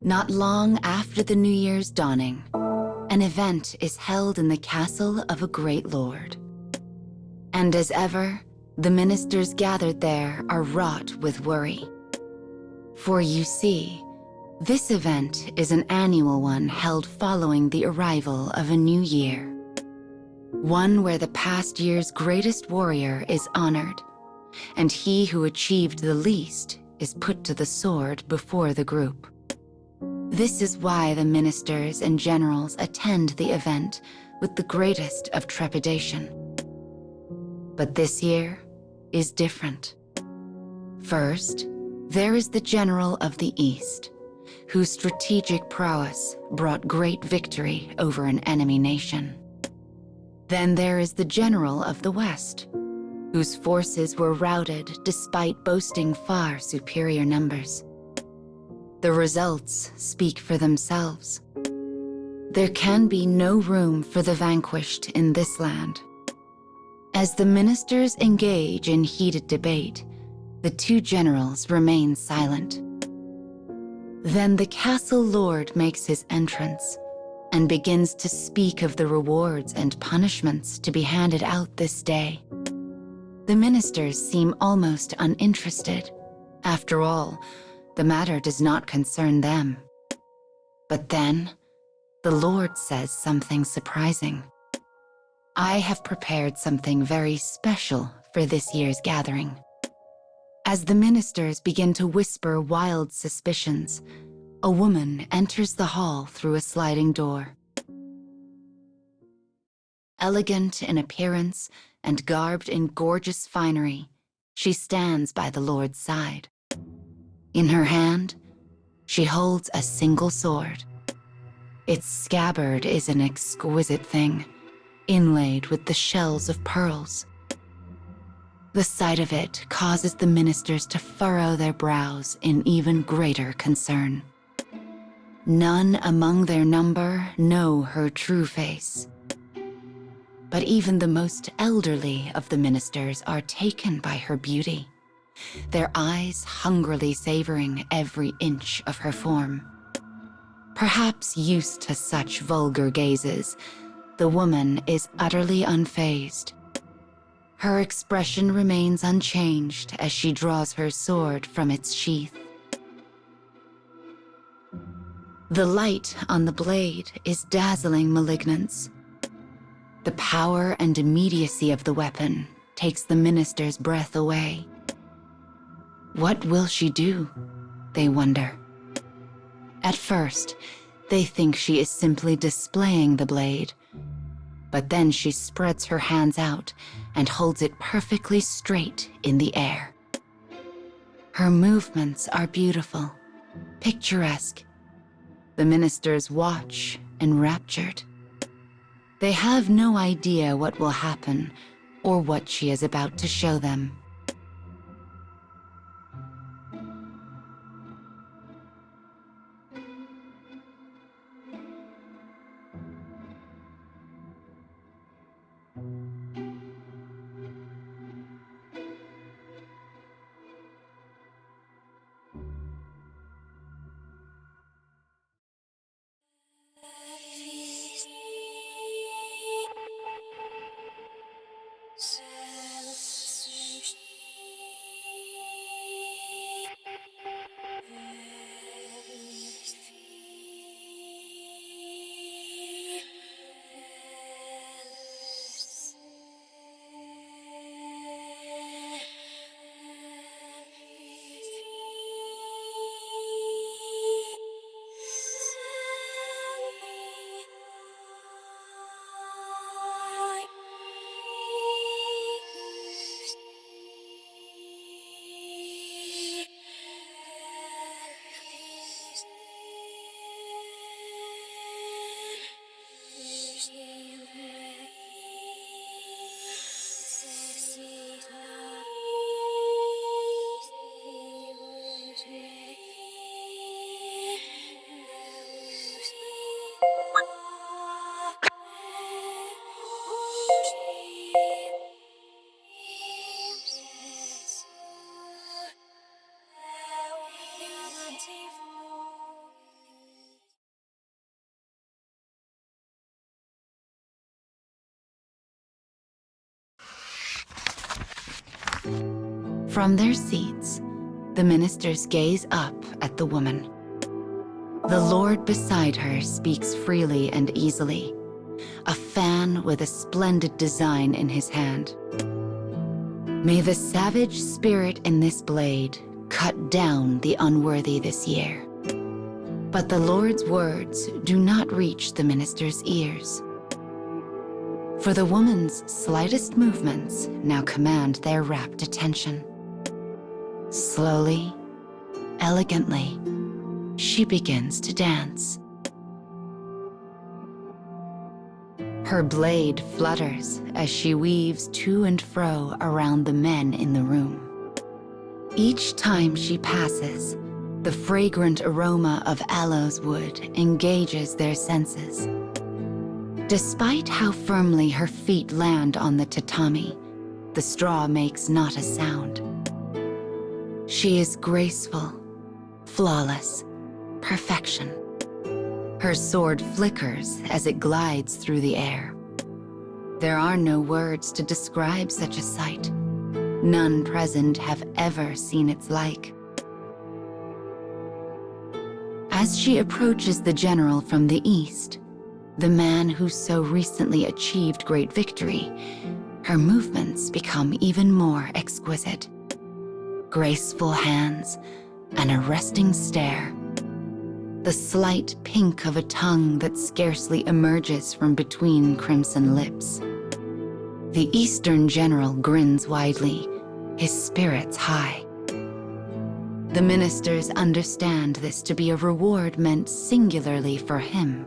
Not long after the New Year's dawning, an event is held in the castle of a great lord. And as ever, the ministers gathered there are wrought with worry. For you see, this event is an annual one held following the arrival of a new year. One where the past year's greatest warrior is honored, and he who achieved the least is put to the sword before the group. This is why the ministers and generals attend the event with the greatest of trepidation. But this year is different. First, there is the general of the East, whose strategic prowess brought great victory over an enemy nation. Then there is the general of the West, whose forces were routed despite boasting far superior numbers. The results speak for themselves. There can be no room for the vanquished in this land. As the ministers engage in heated debate, the two generals remain silent. Then the castle lord makes his entrance and begins to speak of the rewards and punishments to be handed out this day. The ministers seem almost uninterested. After all, the matter does not concern them. But then, the Lord says something surprising. I have prepared something very special for this year's gathering. As the ministers begin to whisper wild suspicions, a woman enters the hall through a sliding door. Elegant in appearance and garbed in gorgeous finery, she stands by the Lord's side. In her hand, she holds a single sword. Its scabbard is an exquisite thing, inlaid with the shells of pearls. The sight of it causes the ministers to furrow their brows in even greater concern. None among their number know her true face. But even the most elderly of the ministers are taken by her beauty, their eyes hungrily savoring every inch of her form. Perhaps used to such vulgar gazes, the woman is utterly unfazed. Her expression remains unchanged as she draws her sword from its sheath. The light on the blade is dazzling malignance. The power and immediacy of the weapon takes the minister's breath away. What will she do? They wonder. At first, they think she is simply displaying the blade, but then she spreads her hands out and holds it perfectly straight in the air. Her movements are beautiful, picturesque. The ministers watch, enraptured. They have no idea what will happen or what she is about to show them. From their seats, the ministers gaze up at the woman. The Lord beside her speaks freely and easily, a fan with a splendid design in his hand. May the savage spirit in this blade cut down the unworthy this year. But the Lord's words do not reach the minister's ears. For the woman's slightest movements now command their rapt attention. Slowly, elegantly, she begins to dance. Her blade flutters as she weaves to and fro around the men in the room. Each time she passes, the fragrant aroma of aloes wood engages their senses. Despite how firmly her feet land on the tatami, the straw makes not a sound. She is graceful, flawless, perfection. Her sword flickers as it glides through the air. There are no words to describe such a sight. None present have ever seen its like. As she approaches the general from the east, the man who so recently achieved great victory, her movements become even more exquisite. Graceful hands, an arresting stare, the slight pink of a tongue that scarcely emerges from between crimson lips. The Eastern general grins widely, his spirits high. The ministers understand this to be a reward meant singularly for him.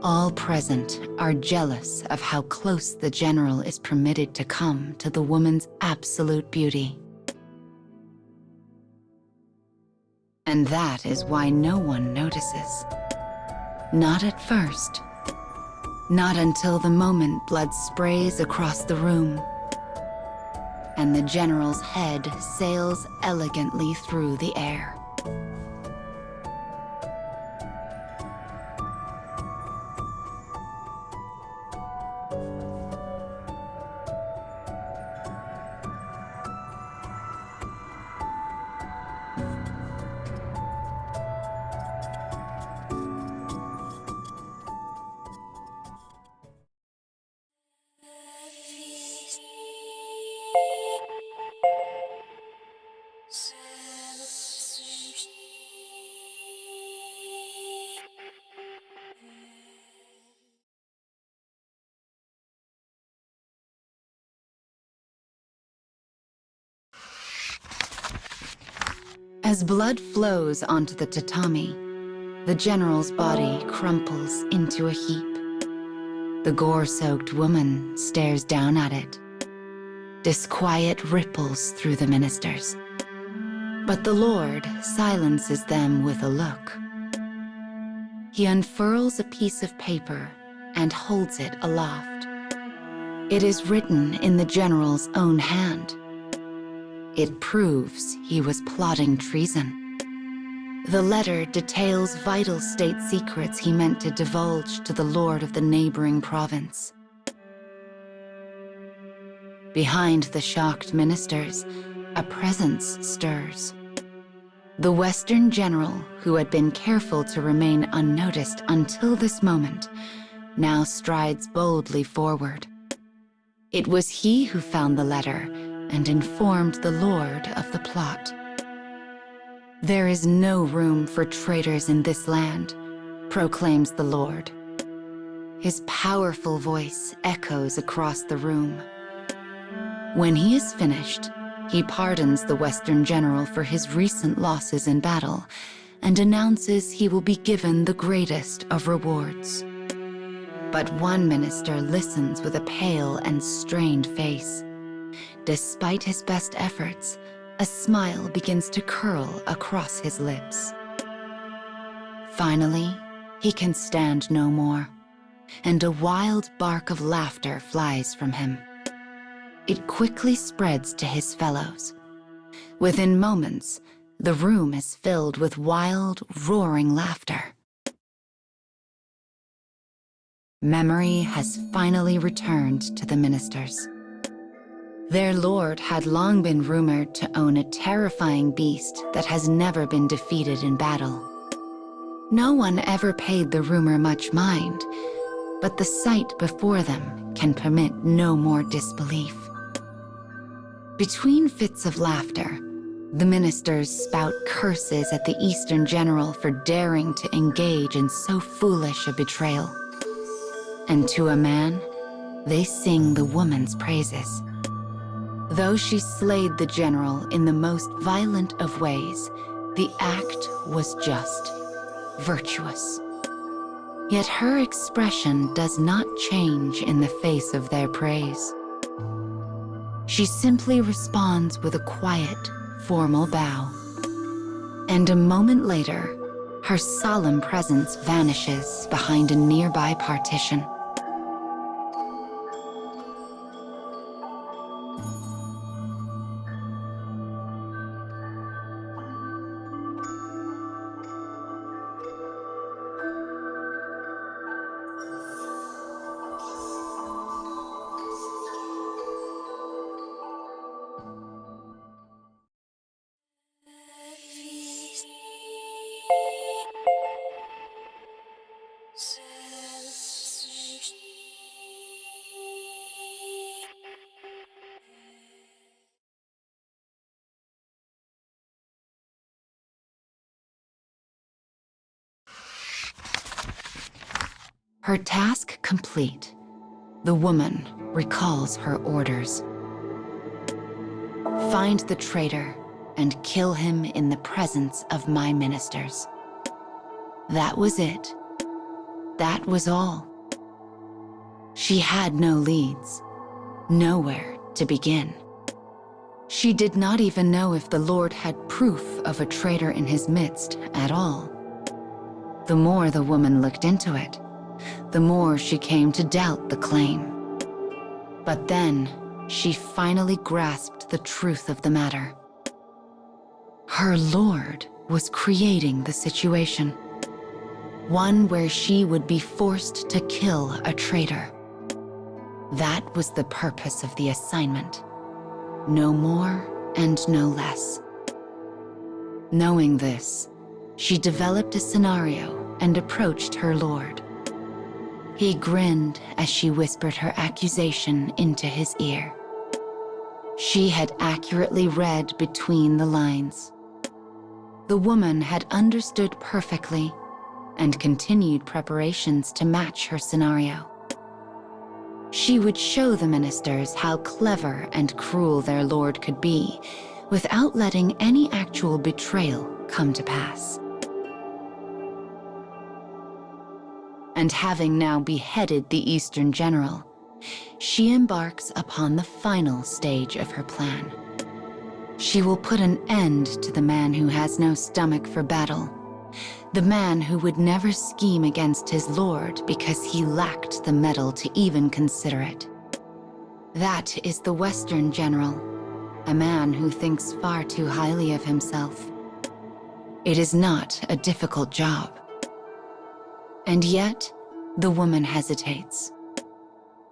All present are jealous of how close the general is permitted to come to the woman's absolute beauty. And that is why no one notices. Not at first. Not until the moment blood sprays across the room, and the general's head sails elegantly through the air. As blood flows onto the tatami, the general's body crumples into a heap. The gore-soaked woman stares down at it. Disquiet ripples through the ministers. But the Lord silences them with a look. He unfurls a piece of paper and holds it aloft. It is written in the general's own hand. It proves he was plotting treason. The letter details vital state secrets he meant to divulge to the lord of the neighboring province. Behind the shocked ministers, a presence stirs. The Western general, who had been careful to remain unnoticed until this moment, now strides boldly forward. It was he who found the letter and informed the lord of the plot. There is no room for traitors in this land, proclaims the Lord. His powerful voice echoes across the room. When he is finished, he pardons the Western general for his recent losses in battle and announces he will be given the greatest of rewards. But one minister listens with a pale and strained face. Despite his best efforts, a smile begins to curl across his lips. Finally, he can stand no more, and a wild bark of laughter flies from him. It quickly spreads to his fellows. Within moments, the room is filled with wild, roaring laughter. Memory has finally returned to the ministers. Their lord had long been rumored to own a terrifying beast that has never been defeated in battle. No one ever paid the rumor much mind, but the sight before them can permit no more disbelief. Between fits of laughter, the ministers spout curses at the Eastern general for daring to engage in so foolish a betrayal. And to a man, they sing the woman's praises. Though she slayed the general in the most violent of ways, the act was just, virtuous. Yet her expression does not change in the face of their praise. She simply responds with a quiet, formal bow. And a moment later, her solemn presence vanishes behind a nearby partition. Her task complete, the woman recalls her orders. Find the traitor and kill him in the presence of my ministers. That was it. That was all. She had no leads, nowhere to begin. She did not even know if the Lord had proof of a traitor in his midst at all. The more the woman looked into it, the more she came to doubt the claim. But then, she finally grasped the truth of the matter. Her Lord was creating the situation, one where she would be forced to kill a traitor. That was the purpose of the assignment, no more and no less. Knowing this, she developed a scenario and approached her Lord. He grinned as she whispered her accusation into his ear. She had accurately read between the lines. The woman had understood perfectly and continued preparations to match her scenario. She would show the ministers how clever and cruel their lord could be without letting any actual betrayal come to pass. And having now beheaded the Eastern general, she embarks upon the final stage of her plan. She will put an end to the man who has no stomach for battle, the man who would never scheme against his lord because he lacked the mettle to even consider it. That is the Western general, a man who thinks far too highly of himself. It is not a difficult job. And yet, the woman hesitates.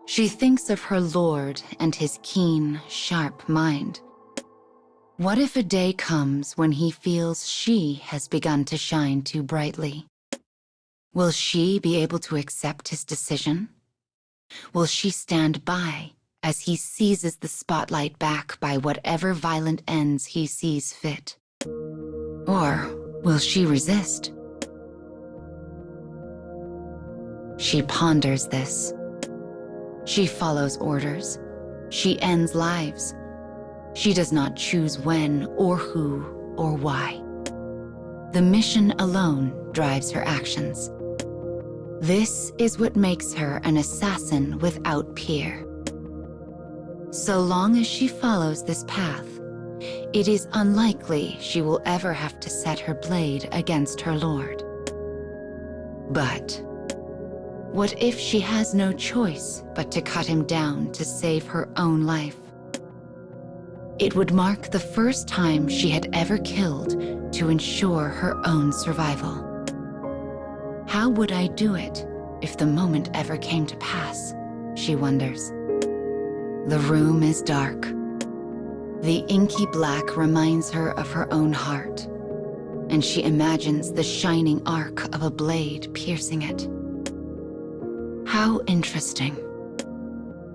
She thinks of her lord and his keen, sharp mind. What if a day comes when he feels she has begun to shine too brightly? Will she be able to accept his decision? Will she stand by as he seizes the spotlight back by whatever violent ends he sees fit? Or will she resist? She ponders this. She follows orders. She ends lives. She does not choose when or who or why. The mission alone drives her actions. This is what makes her an assassin without peer. So long as she follows this path, it is unlikely she will ever have to set her blade against her lord. But what if she has no choice but to cut him down to save her own life? It would mark the first time she had ever killed to ensure her own survival. How would I do it if the moment ever came to pass? She wonders. The room is dark. The inky black reminds her of her own heart, and she imagines the shining arc of a blade piercing it. How interesting.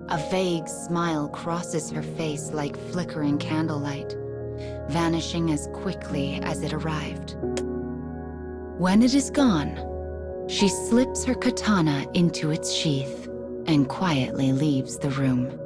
A vague smile crosses her face like flickering candlelight, vanishing as quickly as it arrived. When it is gone, she slips her katana into its sheath and quietly leaves the room.